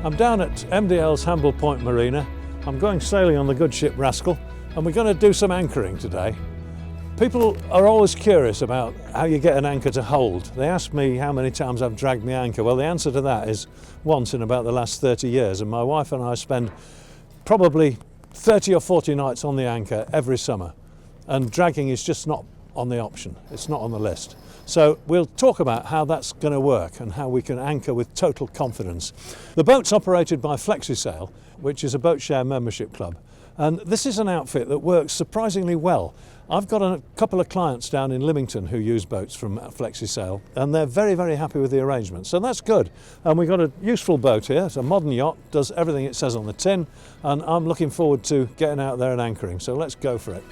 I'm down at MDL's Hamble Point Marina. I'm going sailing on the good ship Rascal, and we're going to do some anchoring today. People are always curious about how you get an anchor to hold. They ask me how many times I've dragged my anchor. Well, the answer to that is once in about the last 30 years, and my wife and I spend probably 30 or 40 nights on the anchor every summer, and dragging is just not on the option. It's not on the list. So we'll talk about how that's going to work and how we can anchor with total confidence. The boat's operated by FlexiSail, which is a boat share membership club. And this is an outfit that works surprisingly well. I've got a couple of clients down in Lymington who use boats from FlexiSail, and they're very, very happy with the arrangement. So that's good. And we've got a useful boat here. It's a modern yacht, does everything it says on the tin, and I'm looking forward to getting out there and anchoring. So let's go for it.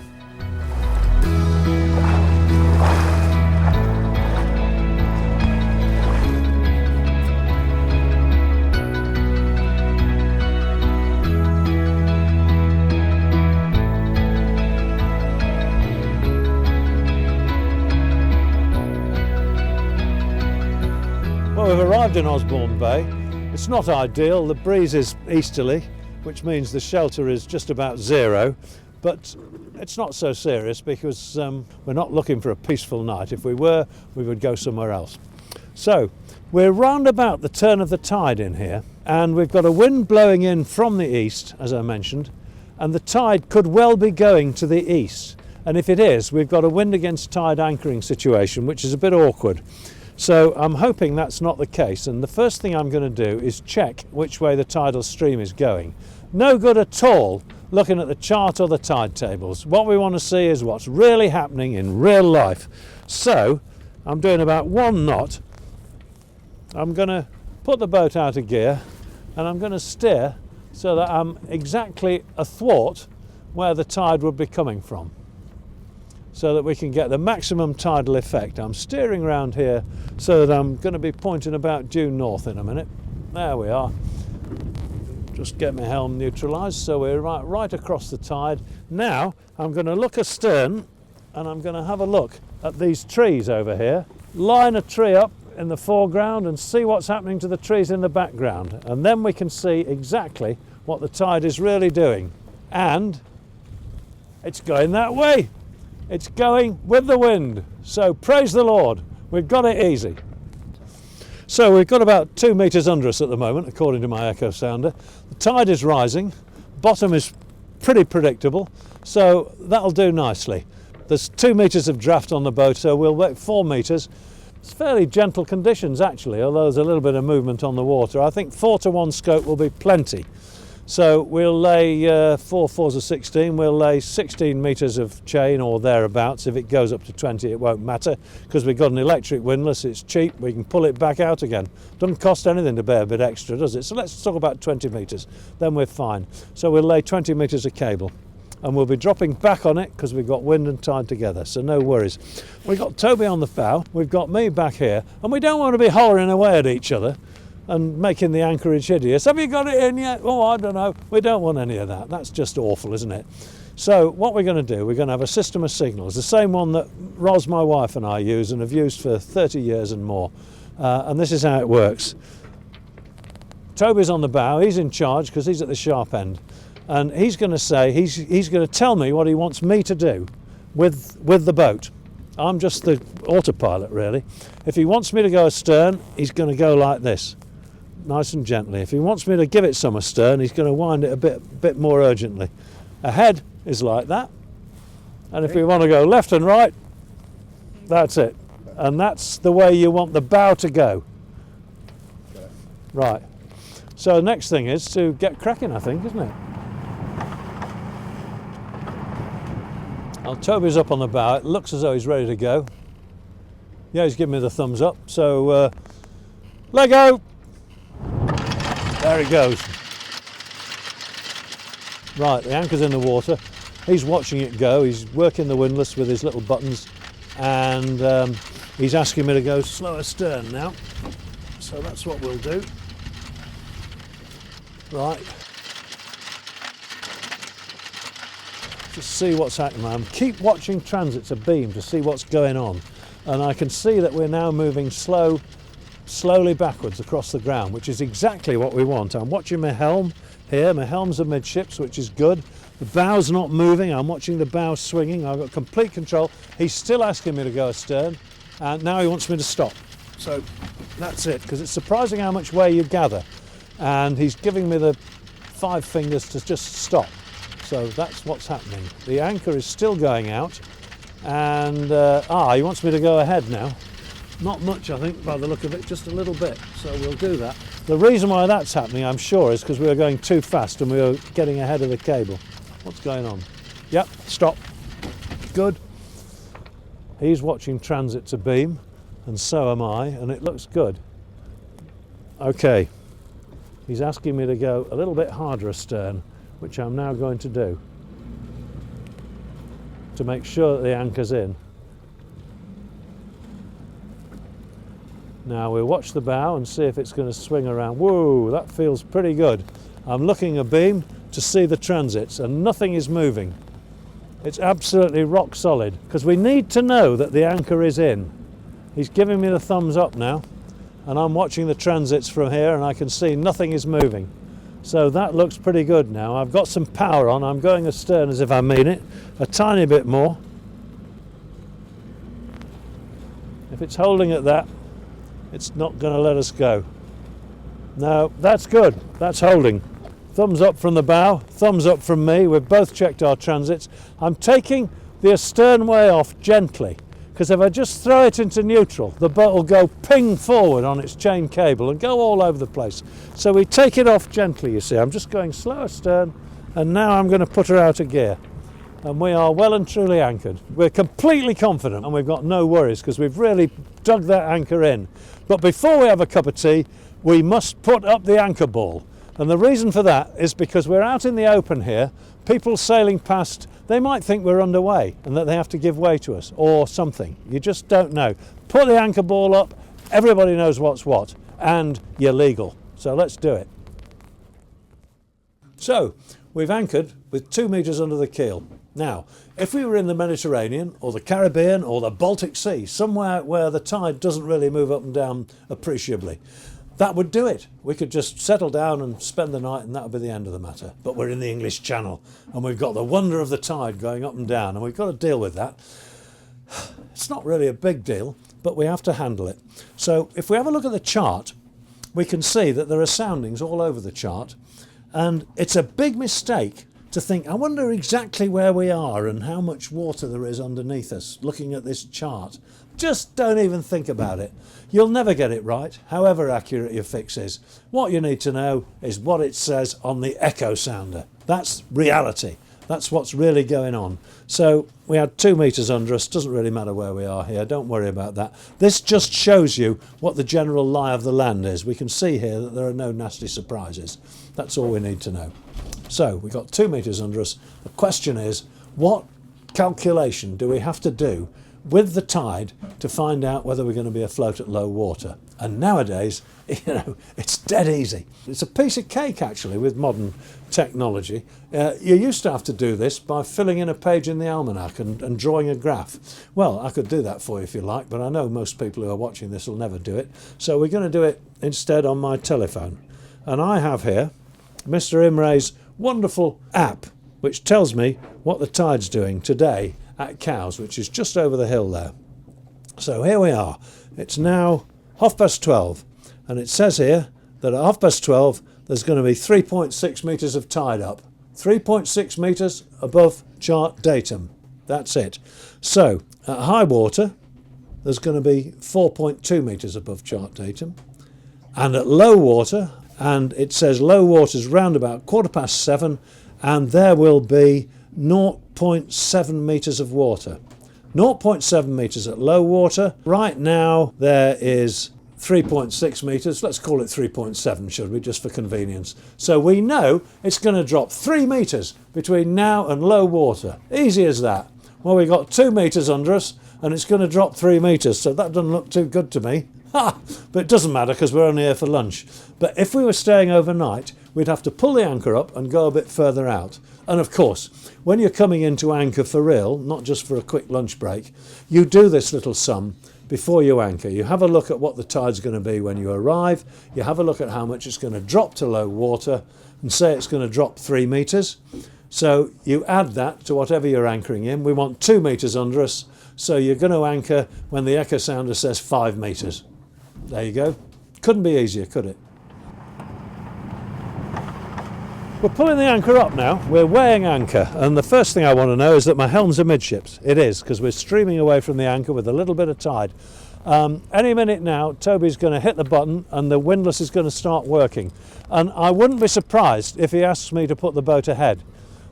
Well, we've arrived in Osborne Bay. It's not ideal. The breeze is easterly, which means the shelter is just about zero, but it's not so serious because we're not looking for a peaceful night. If we were, we would go somewhere else. So we're round about the turn of the tide in here, and we've got a wind blowing in from the east, as I mentioned, and the tide could well be going to the east. And if it is, we've got a wind against tide anchoring situation, which is a bit awkward. So I'm hoping that's not the case, and the first thing I'm going to do is check which way the tidal stream is going. No good at all looking at the chart or the tide tables. What we want to see is what's really happening in real life. So I'm doing about 1 knot. I'm going to put the boat out of gear and I'm going to steer so that I'm exactly athwart where the tide would be coming from, so that we can get the maximum tidal effect. I'm steering around here so that I'm going to be pointing about due north in a minute. There we are. Just get my helm neutralised, so we're right across the tide. Now I'm going to look astern and I'm going to have a look at these trees over here. Line a tree up in the foreground and see what's happening to the trees in the background, and then we can see exactly what the tide is really doing. And it's going that way. It's going with the wind, so praise the Lord, we've got it easy. So we've got about 2 metres under us at the moment, according to my echo sounder. The tide is rising, bottom is pretty predictable, so that'll do nicely. There's 2 metres of draft on the boat, so we'll wait 4 metres. It's fairly gentle conditions actually, although there's a little bit of movement on the water. I think 4 to 1 scope will be plenty. So we'll lay 4 fours of 16, we'll lay 16 metres of chain or thereabouts. If it goes up to 20 it won't matter, because we've got an electric windlass, it's cheap, we can pull it back out again. Doesn't cost anything to bear a bit extra, does it? So let's talk about 20 metres, then we're fine. So we'll lay 20 metres of cable, and we'll be dropping back on it because we've got wind and tide together, so no worries. We've got Toby on the bow, we've got me back here, and we don't want to be hollering away at each other and making the anchorage hideous. Have you got it in yet? Oh, I don't know. We don't want any of that. That's just awful, isn't it? So what we're going to do, we're going to have a system of signals, the same one that Ros, my wife, and I use and have used for 30 years and more. And this is how it works. Toby's on the bow, he's in charge because he's at the sharp end. And he's going to say, he's going to tell me what he wants me to do with the boat. I'm just the autopilot, really. If he wants me to go astern, he's going to go like this, nice and gently. If he wants me to give it some astern, he's going to wind it a bit more urgently. Ahead is like that, and if we want to go left and right, that's it. And that's the way you want the bow to go. Right. So the next thing is to get cracking, I think, isn't it? Well, Toby's up on the bow. It looks as though he's ready to go. Yeah, he's giving me the thumbs up. So, let go. There he goes. Right, the anchor's in the water. He's watching it go. He's working the windlass with his little buttons, and he's asking me to go slow astern now. So that's what we'll do. Right. Just see what's happening. Keep watching transits abeam to see what's going on. And I can see that we're now moving slow slowly backwards across the ground, which is exactly what we want. I'm watching my helm here. My helm's amidships, which is good. The bow's not moving. I'm watching the bow swinging. I've got complete control. He's still asking me to go astern, and now he wants me to stop. So that's it, because it's surprising how much way you gather. And he's giving me the 5 fingers to just stop. So that's what's happening. The anchor is still going out, and he wants me to go ahead now. Not much, I think, by the look of it, just a little bit. So we'll do that. The reason why that's happening, I'm sure, is because we were going too fast and we were getting ahead of the cable. What's going on? Yep, stop. Good. He's watching transit to beam, and so am I, and it looks good. Okay. He's asking me to go a little bit harder astern, which I'm now going to do to make sure that the anchor's in. Now we'll watch the bow and see if it's going to swing around. Whoa, that feels pretty good. I'm looking abeam to see the transits and nothing is moving. It's absolutely rock solid, because we need to know that the anchor is in. He's giving me the thumbs up now, and I'm watching the transits from here and I can see nothing is moving. So that looks pretty good now. I've got some power on. I'm going astern as if I mean it, a tiny bit more. If it's holding at that, it's not going to let us go. No, that's good. That's holding. Thumbs up from the bow, thumbs up from me. We've both checked our transits. I'm taking the astern way off gently, because if I just throw it into neutral, the boat will go ping forward on its chain cable and go all over the place. So we take it off gently, you see. I'm just going slow astern, and now I'm going to put her out of gear. And we are well and truly anchored. We're completely confident, and we've got no worries, because we've really dug that anchor in. But before we have a cup of tea, we must put up the anchor ball. And the reason for that is because we're out in the open here. People sailing past, they might think we're underway and that they have to give way to us or something. You just don't know. Put the anchor ball up, everybody knows what's what, and you're legal. So let's do it. So we've anchored with 2 meters under the keel. Now, if we were in the Mediterranean or the Caribbean or the Baltic Sea, somewhere where the tide doesn't really move up and down appreciably, that would do it. We could just settle down and spend the night and that would be the end of the matter. But we're in the English Channel and we've got the wonder of the tide going up and down, and we've got to deal with that. It's not really a big deal, but we have to handle it. So if we have a look at the chart, we can see that there are soundings all over the chart, and it's a big mistake to think, I wonder exactly where we are and how much water there is underneath us looking at this chart. Just don't even think about it. You'll never get it right, however accurate your fix is. What you need to know is what it says on the echo sounder. That's reality. That's what's really going on. So we had 2 meters under us. Doesn't really matter where we are here. Don't worry about that. This just shows you what the general lie of the land is. We can see here that there are no nasty surprises. That's all we need to know. So we've got 2 meters under us. The question is, what calculation do we have to do with the tide to find out whether we're going to be afloat at low water? And nowadays, it's dead easy. It's a piece of cake actually with modern technology. You used to have to do this by filling in a page in the almanac and drawing a graph. Well, I could do that for you if you like, but I know most people who are watching this will never do it. So we're going to do it instead on my telephone. And I have here Mr. Imre's wonderful app, which tells me what the tide's doing today at Cowes, which is just over the hill there. So here we are. It's now 12:30, and it says here that at 12:30 there's going to be 3.6 metres of tide up. 3.6 metres above chart datum. That's it. So at high water there's going to be 4.2 metres above chart datum, and at low water, and it says low water's round about 7:15, and there will be 0.7 metres of water. 0.7 metres at low water. Right now there is 3.6 metres. Let's call it 3.7, should we, just for convenience. So we know it's going to drop 3 metres between now and low water. Easy as that. Well, we've got 2 metres under us and it's going to drop 3 metres, so that doesn't look too good to me. Ha! But it doesn't matter because we're only here for lunch. But if we were staying overnight, we'd have to pull the anchor up and go a bit further out. And of course, when you're coming into anchor for real, not just for a quick lunch break, you do this little sum before you anchor. You have a look at what the tide's going to be when you arrive. You have a look at how much it's going to drop to low water, and say it's going to drop 3 metres. So you add that to whatever you're anchoring in. We want 2 metres under us, so you're going to anchor when the echo sounder says 5 metres. There you go. Couldn't be easier, could it? We're pulling the anchor up now. We're weighing anchor, and the first thing I want to know is that my helm's amidships. It is, because we're streaming away from the anchor with a little bit of tide. Any minute now, Toby's going to hit the button and the windlass is going to start working. And I wouldn't be surprised if he asks me to put the boat ahead.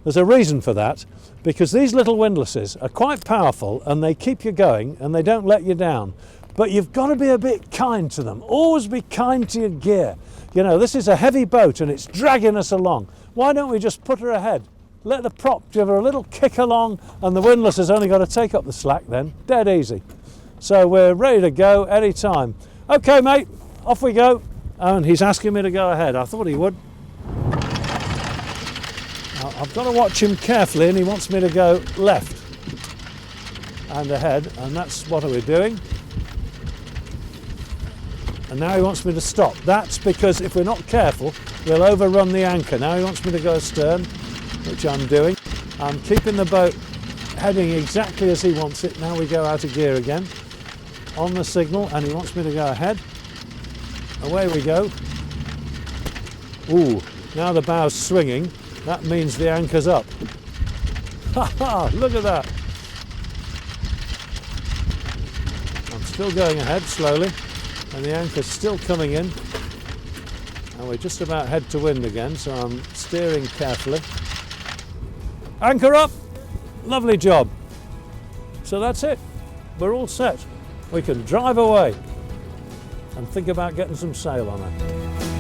There's a reason for that, because these little windlasses are quite powerful and they keep you going and they don't let you down. But you've got to be a bit kind to them. Always be kind to your gear. You know, this is a heavy boat and it's dragging us along. Why don't we just put her ahead? Let the prop give her a little kick along, and the windlass has only got to take up the slack then. Dead easy. So we're ready to go any time. Okay, mate, off we go. And he's asking me to go ahead. I thought he would. Now, I've got to watch him carefully, and he wants me to go left and ahead, and that's what we're doing. And now he wants me to stop. That's because if we're not careful, we'll overrun the anchor. Now he wants me to go astern, which I'm doing. I'm keeping the boat heading exactly as he wants it. Now we go out of gear again on the signal, and he wants me to go ahead. Away we go. Ooh, now the bow's swinging. That means the anchor's up. Ha ha, look at that. I'm still going ahead slowly, and the anchor's still coming in. And we're just about head to wind again, so I'm steering carefully. Anchor up! Lovely job. So that's it. We're all set. We can drive away and think about getting some sail on her.